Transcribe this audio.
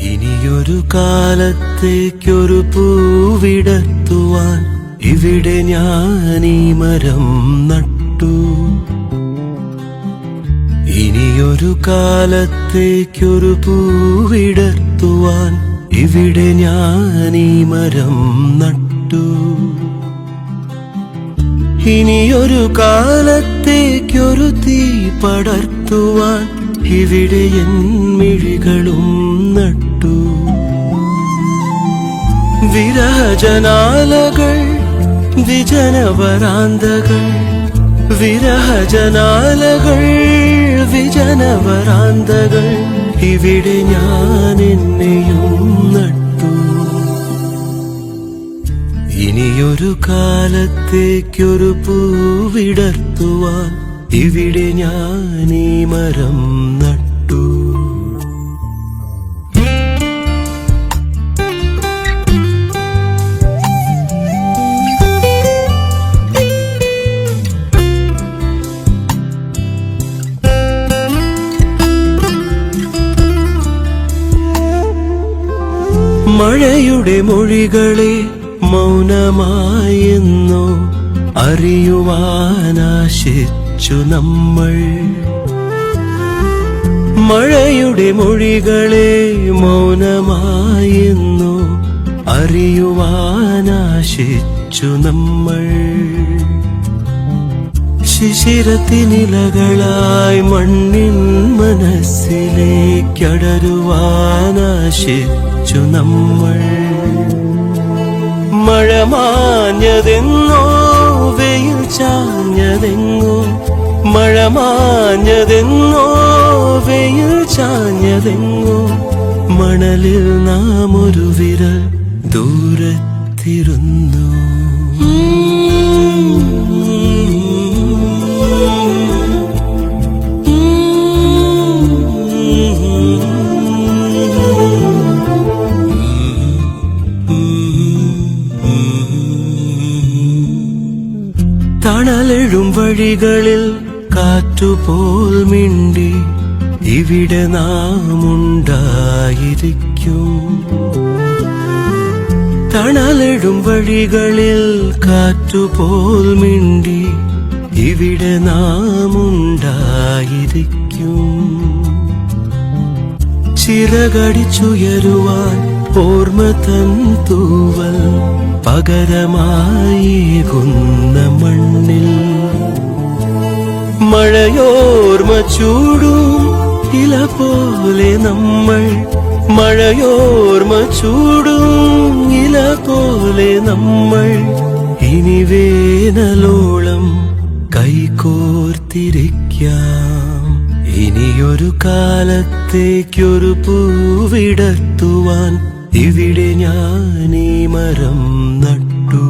ഇനിയൊരു കാലത്തേക്കൊരു പൂവിടർത്തുവാൻ ഇവിടെ ഞാൻ ഈ മരം നട്ടു. ഇനിയൊരു കാലത്തേക്കൊരു പൂവിടർത്തുവാൻ ഇവിടെ ഞാൻ ഈ മരം നട്ടു. ഇനിയൊരു കാലത്തേക്കൊരു തീ പടർത്തുവാൻ ഇവിടെ എൻ മിഴികളും നട്ടു. വിരഹജനാലകൾ വിജനവരാന്തകൾ, വിരഹജനാലകൾ വിജനവരാന്തകൾ, ഇവിടെ ഞാൻ എന്നെയും നട്ടു. ഇനിയൊരു കാലത്തേക്കൊരു പൂവിടർത്തുവാൻ ഇവിടെ ഞാൻ ഈ മരം നട്ടു. മഴയുടെ മൊഴികളെ മൗനമായെന്നോ അറിയുവാനാശിച്ചു നമ്മൾ. മഴയുടെ മൊഴികളെ മൗനമായെന്നോ അറിയുവാനാശിച്ചു നമ്മൾ. ശിശിരത്തിനിലകളായി മണ്ണിൻ മനസ്സിലേക്കടരുവാനാശിച്ചു നമ്മൾ. മഴ മാഞ്ഞതെങ്ങോ വെയിൽ ചാഞ്ഞതെങ്ങോ, മഴ മാഞ്ഞതെങ്ങോ വെയിൽ ചാഞ്ഞതെങ്ങോ, മണലിൽ നാം ഒരു വിരൽ ദൂരത്തിരുന്നു. തണലെഴും വഴികളിൽ കാറ്റുപോൽ മിണ്ടി ഇവിടെ നാം ഉണ്ടായിരിക്കും. തണലെഴും വഴികളിൽ കാറ്റുപോൽ മിണ്ടി ഇവിടെ നാം ഉണ്ടായിരിക്കും. ചിറകടിച്ചുയരുവാൻ ഓർമ്മ തൻ തൂവൽ പകരമായേകുന്ന മണ്ണിൽ. മഴയോർമ്മ ചൂടും ഇല പോലെ നമ്മൾ, മഴയോർമ്മ ചൂടും ഇല പോലെ നമ്മൾ. ഇനി വേനലോളം കൈകോർത്തിരിക്കാം. ഇനിയൊരു കാലത്തേക്കൊരു പൂവിടർത്തുവാൻ ഇവിടെ ഞാൻ ഈ മരം നട്ടു.